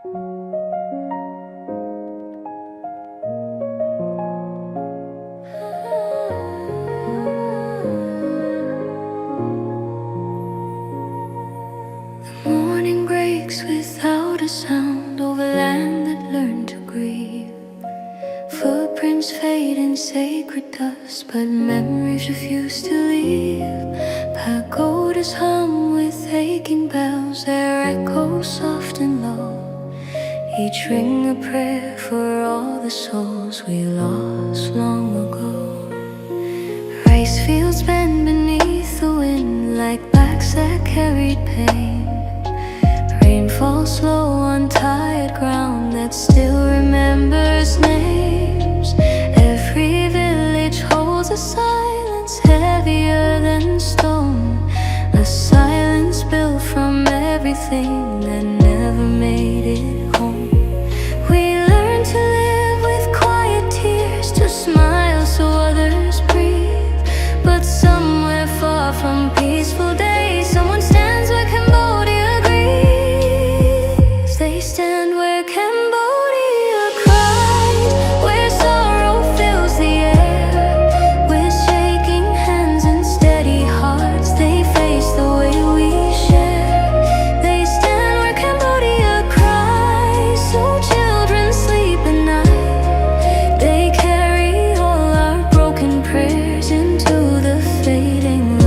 The morning breaks without a sound over land that learned to grieve. Footprints fade in sacred dust, but memories refuse to leave. Pagodas hum with aching bells, their echoes soft and low. Each ring a prayer for all the souls we lost long ago. Rice fields bend beneath the wind like backs that carried pain. Rain falls slow on tired ground that still remembers names. Every village holds a silence heavier than stone, a silence built from everything that never made it home. We learn to live with quiet tears, to smile so others breathe. But somewhere far from peaceful days, someone stands where Cambodia grieves. They stand where Cambodia cries, where sorrow fills the air. With shaking hands and steady hearts, they face the way we share. They stand where Cambodia cries, so children sleep at night. They carry all our broken prayers into the fading light.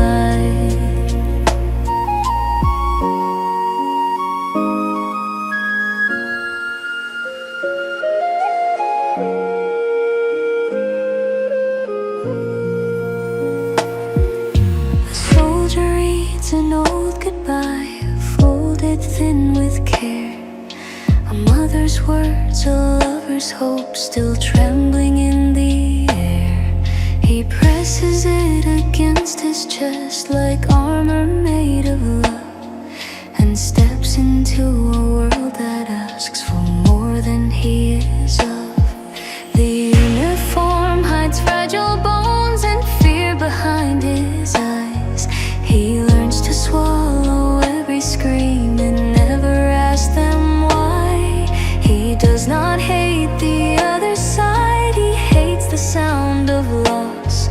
A soldier reads an old goodbye, folded thin with care. A mother's words, a lover's hope, still trembling in the air. He presses it against his chest like armor made of love, and steps into a world that asks for more than he is of. The uniform hides fragile bones and fear behind his eyes. He learns to swallow every scream and never ask them why. He does not hate the other side, he hates the sound of loss,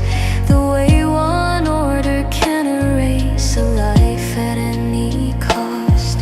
the way one order can erase a life at any cost.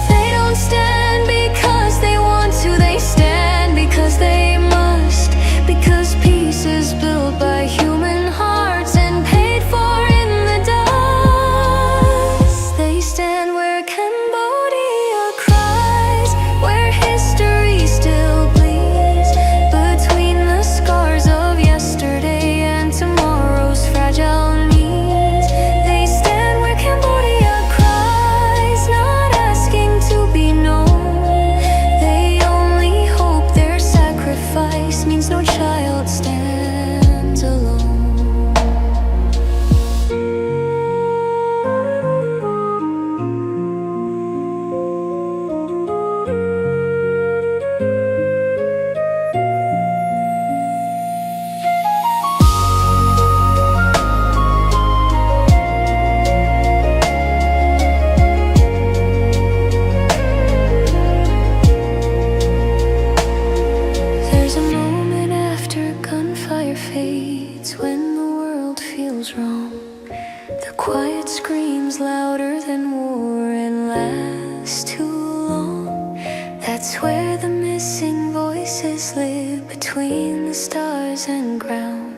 They don't stand because they want to, they stand because they must. Because peace is built by human hearts and paid for in the dust. They stand where Cambodia cries, where history still bleeds between the scars of yesterday and tomorrow's fragile needs. They stand where Cambodia cries, not asking to be known. They only hope their sacrifice means no child stands alone. There's a moment after gunfire fades, when the world feels wrong. The quiet screams louder than war and lasts too long. That's where the missing voices live, between the stars and ground.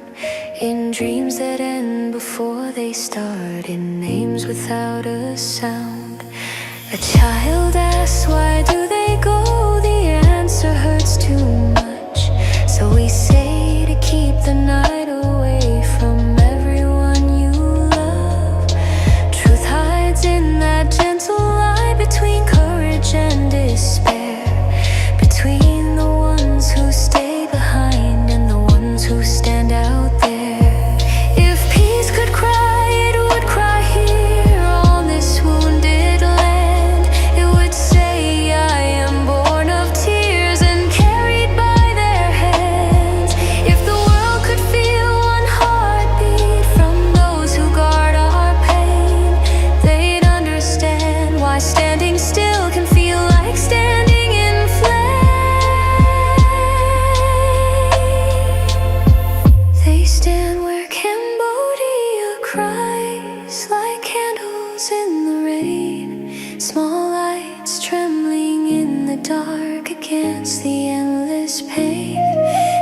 In dreams that end before they start, in names without a sound. A child asks, why do they go? The answer hurts too much. So we say to keep the night away from everyone you love. Truth hides in that gentle lie between courage and despair, between the ones who stay behind and the ones who stand out there. If peace could cry, it would cry here on this wounded land. hearts trembling in the dark against the endless pain.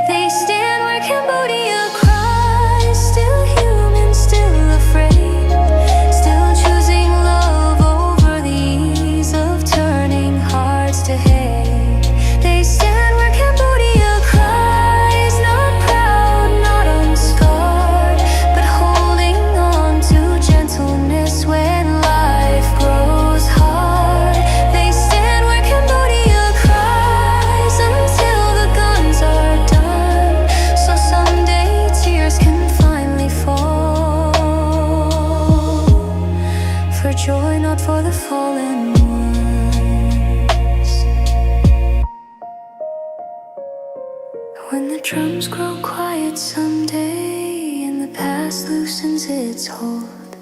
They stand where Cambodia cries, still human, still afraid, still choosing love over the ease of turning hearts to hate. They stand where Cambodia cries, not proud, not unscarred, but holding on to gentleness when life grows hard. They stand where Cambodia cries until the guns are done, so someday tears can finally fall for joy, not for the fallen ones. When the drums grow quiet someday and the past loosens its hold,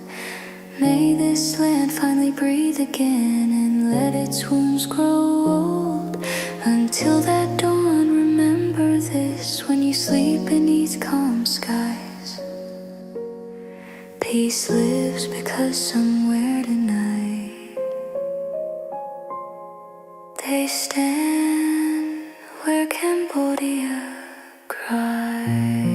may this land finally breathe again and let its wounds grow old. Until that dawn, remember this: when you sleep beneath calm skies, peace lives, because somewhere tonight they stand where Cambodia cries.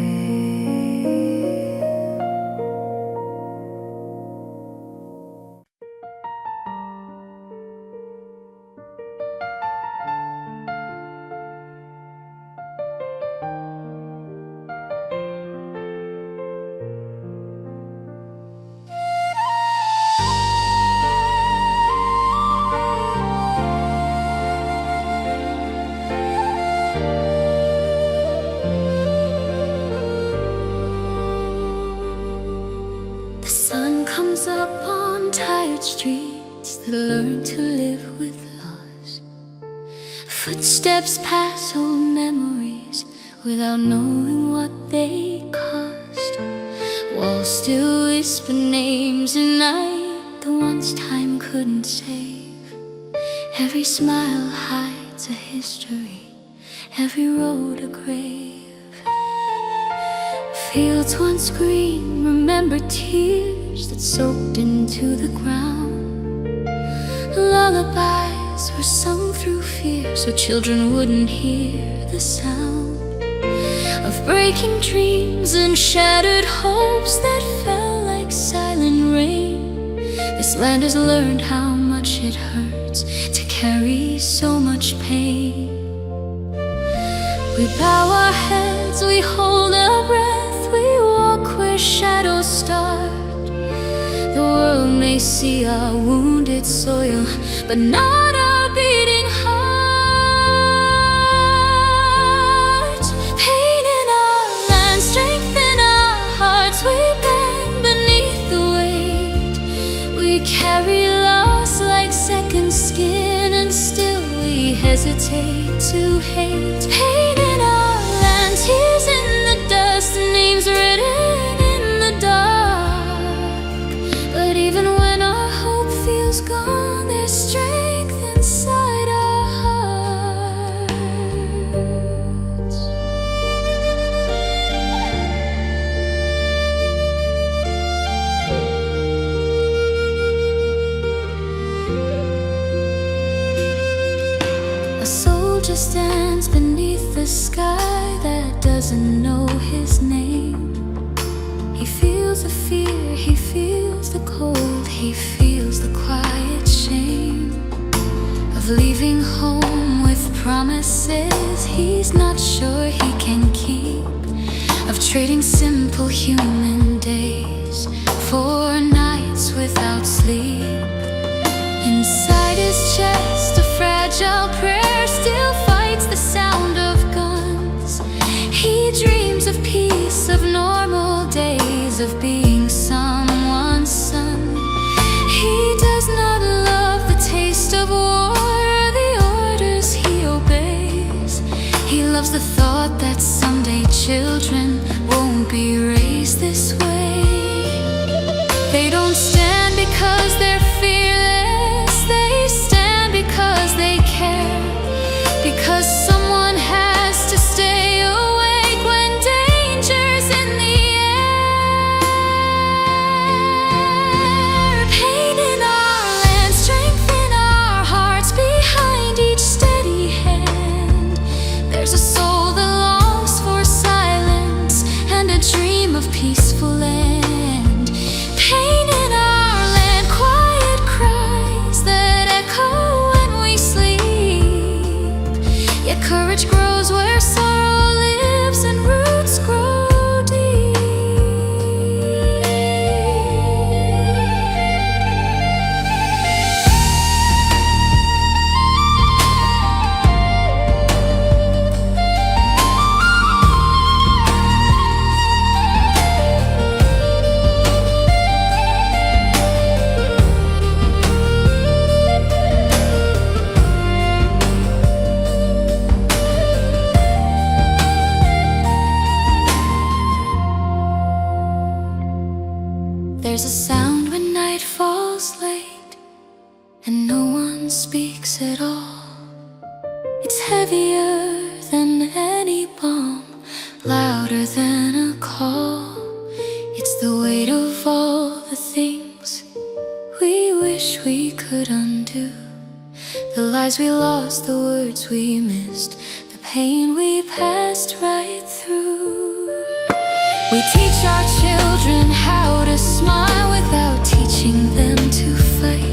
The sun comes up on tired streets that learn to live with loss. Footsteps pass old memories without knowing what they cost. Walls still whisper names at night, the ones time couldn't save. Every smile hides a history, every road a grave. Fields once green, remember tears that soaked into the ground. Lullabies were sung through fear so children wouldn't hear the sound of breaking dreams and shattered hopes that fell like silent rain. This land has learned how much it hurts to carry so much pain. We bow our heads, we hold our breath, we walk where shadows start. The world may see our wounded soil, but not our beating hearts. Pain in our land, strength in our hearts, we bend beneath the weight. We carry loss like second skin, and still we hesitate to hate. Pain in our land, tears in the dust, names written in the dark. But even when our hope feels gone, there's strength inside our hearts. A soldier stands beneath the sky that doesn't know his name. He feels the fear, he feels the cold, he feels the quiet shame of leaving home with promises he's not sure he can keep, of trading simple human days for nights without sleep. Inside his chest, a fragile prayer still fights the sound of guns. He dreams of peace, of normal days, of being someone's son. He does not love the taste of war or the orders he obeys. He loves the thought that someday children won't be raised this way. They don't stand because they're fearless, they stand because they care, because someone has to stay awake when danger's in the air. Pain in our land, strength in our hearts. breaks it all. It's heavier than any bomb, louder than a call. It's the weight of all the things we wish we could undo. The lies we lost, the words we missed, the pain we passed right through. We teach our children how to smile without teaching them to fight.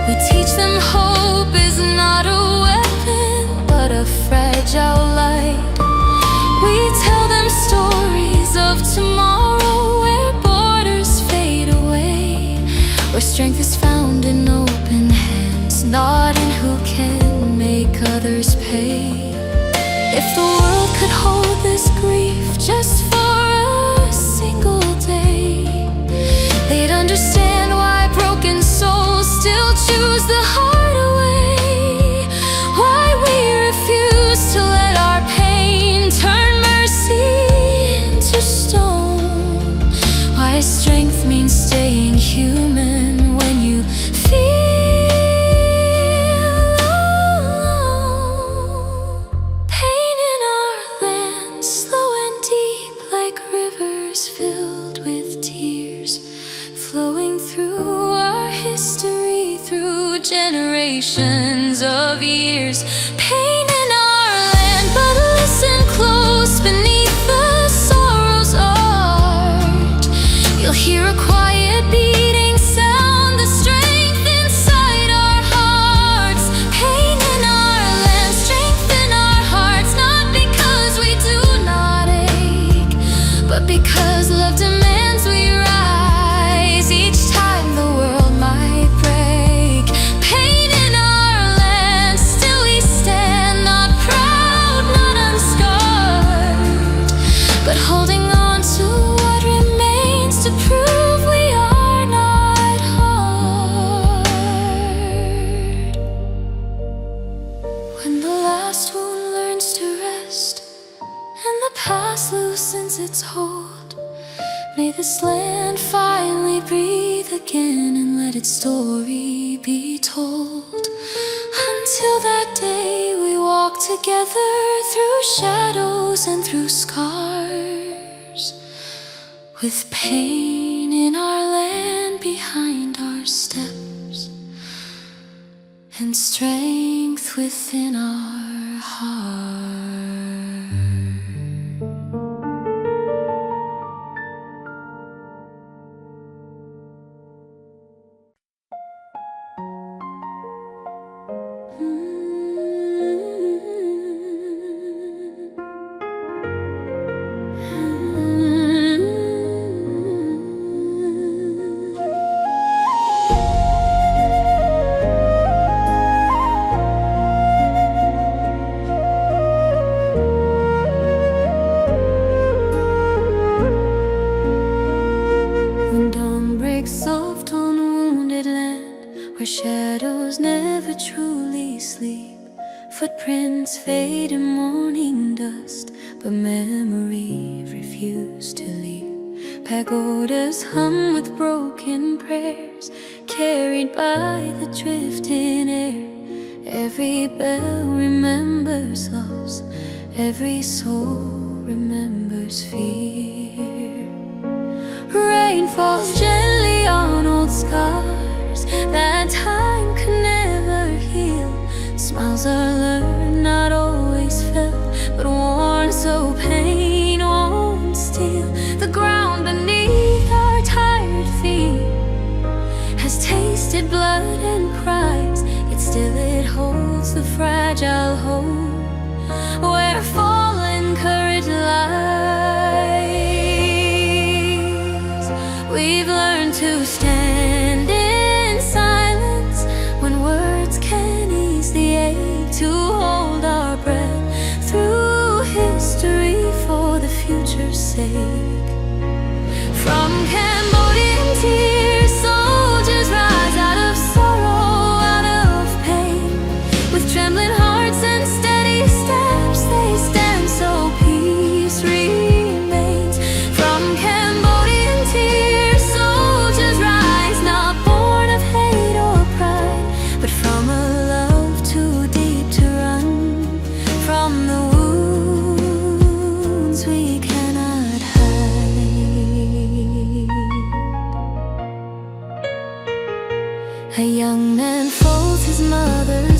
We teach them hope is not a weapon, but a fragile light. We tell them stories of tomorrow where borders fade away, where strength is found in open hands, not in who can make others pay. If the world could hold this grief just for a single day, they'd understand why broken souls still choose the harder way, why we refuse to let our pain turn mercy into stone, why strength means staying human when you feel alone. Pain in our land, slow and deep like rivers filled with tears, flowing through our history, through generations of years. Pain in our land, but listen close beneath the sorrow's arch. You'll hear a quiet beating sound, the strength inside our hearts. Pain in our land, strength in our hearts, not because we do not ache, but because love demands we rise each time the world might break. Pain in our land, still we stand, not proud, not unscarred, but holding on to what remains to prove we are not hard. When the last wound learns to rest and the past loosens its hold, may this land finally breathe again and let its story be told. Until that day we walk together through shadows and through scars, with pain in our land behind our steps, and strength within our hearts. Soft on wounded land, where shadows never truly sleep. Footprints fade in morning dust, but memory refused to leave. Pagodas hum with broken prayers, carried by the drifting air. Every bell remembers loss, every soul remembers fear. Rain falls gently on old scars that time could never heal. Smiles are learned, not always felt, but worn so pain won't steal. The ground beneath our tired feet has tasted blood and cries, yet still it holds the fragile hope where fallen courage lies. We've learned to stand in silence when words can ease the ache, to hold our breath through history for the future's sake. From Cambodian tears, soldiers rise out of sorrow, out of pain. With trembling hearts and steady steps, they stand so peace remains. From Cambodian tears, soldiers rise, not born of hate or pride, but from a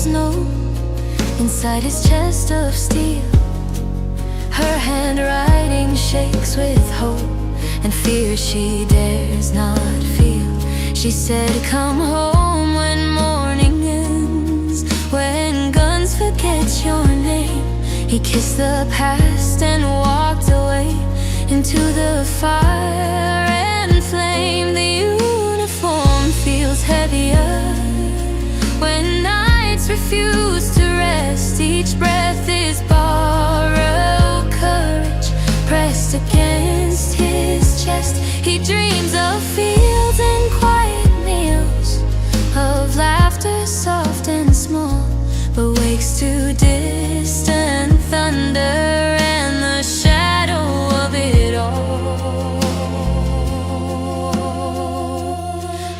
others know. Inside his chest of steel, her handwriting shakes with hope and fear she dares not feel. She said, come home when morning ends, when guns forget your name. He kissed the past and walked away into the fire and flame. The uniform feels heavier when nights refuse to rest. Each breath is borrowed courage pressed against his chest. He dreams of fields and quiet meals, of laughter soft and small, but wakes to distant thunder and the shadow of it all.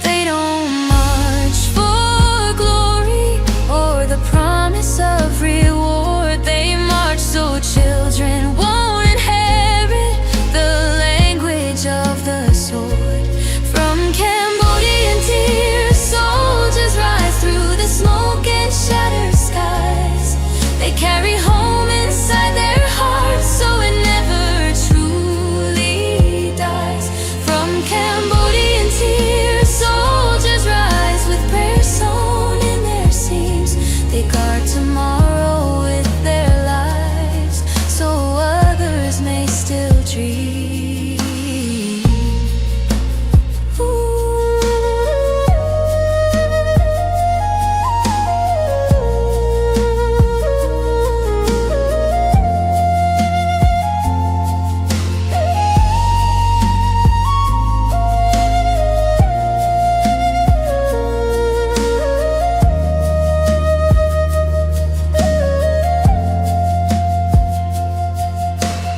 They don't march for glory or the promise of reward. They march so children won't inherit the language of the sword. From Cambodian tears, soldiers rise through the smoke and shattered skies. They carry home inside their hearts so it never truly dies. From Cambodian tears, soldiers rise with prayers sewn in their seams. They guard tomorrow with their lives so others may still dream.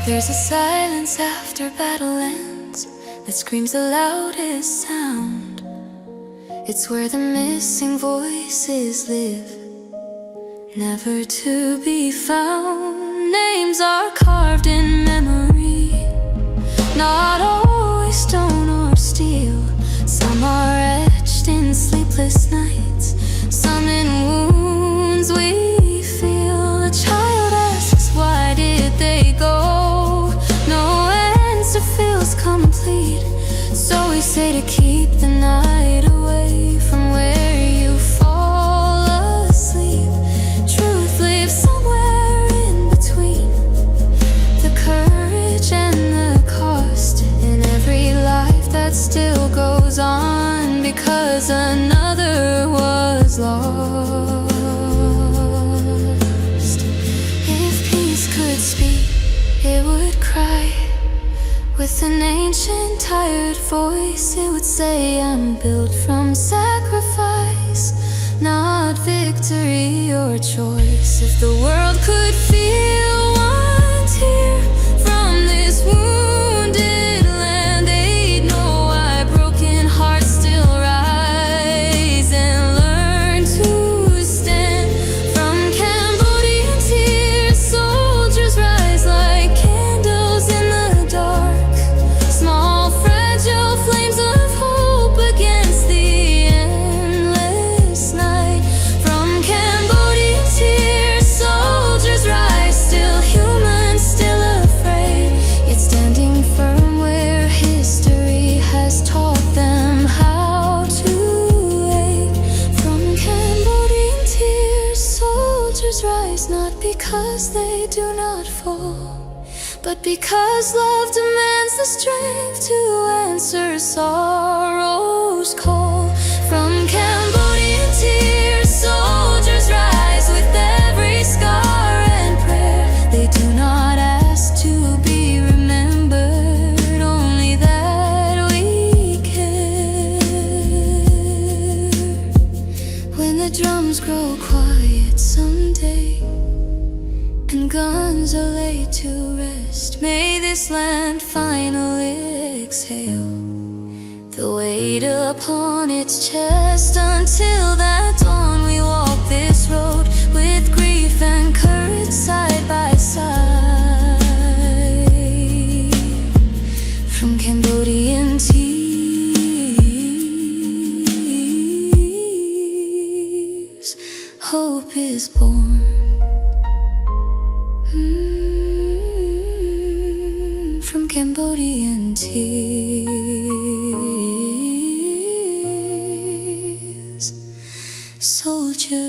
There's a silence after battle ends that screams the loudest sound. It's where the missing voices live, never to be found. Names are carved in memory, not always stone or steel. Some are etched in sleepless nights, some in wounds we feel. A child asks, why did they go? No answer feels complete, so we say to keep the night away from where you fall asleep. Truth lives somewhere in between the courage and the cost, in every life that still goes on because another was lost. If peace could speak, it would cry with an ancient tired voice. It would say, I'm built from sacrifice, not victory or choice. If the world could feel one tear from this wounded land, they'd know why broken hearts still rise and learn to stand. From Cambodian tears, soldiers rise like candles in the dark, small fragile flames of hope against the endless night. From Cambodian tears, soldiers rise, still human, still afraid, yet standing firm where history has taught them how to wait. From Cambodian tears, soldiers rise, not because they do not fall, but because love demands the strength to answer sorrow's call. From Cambodian tears, soldiers rise with every scar and prayer. They do not ask to be remembered, only that we care. When the drums grow quiet someday and guns are laid to rest, may this land finally exhale the weight upon its chest. Until that dawn we walk this road with grief and courage side by side. From Cambodian tears, hope hope is born. From Cambodian tears, soldier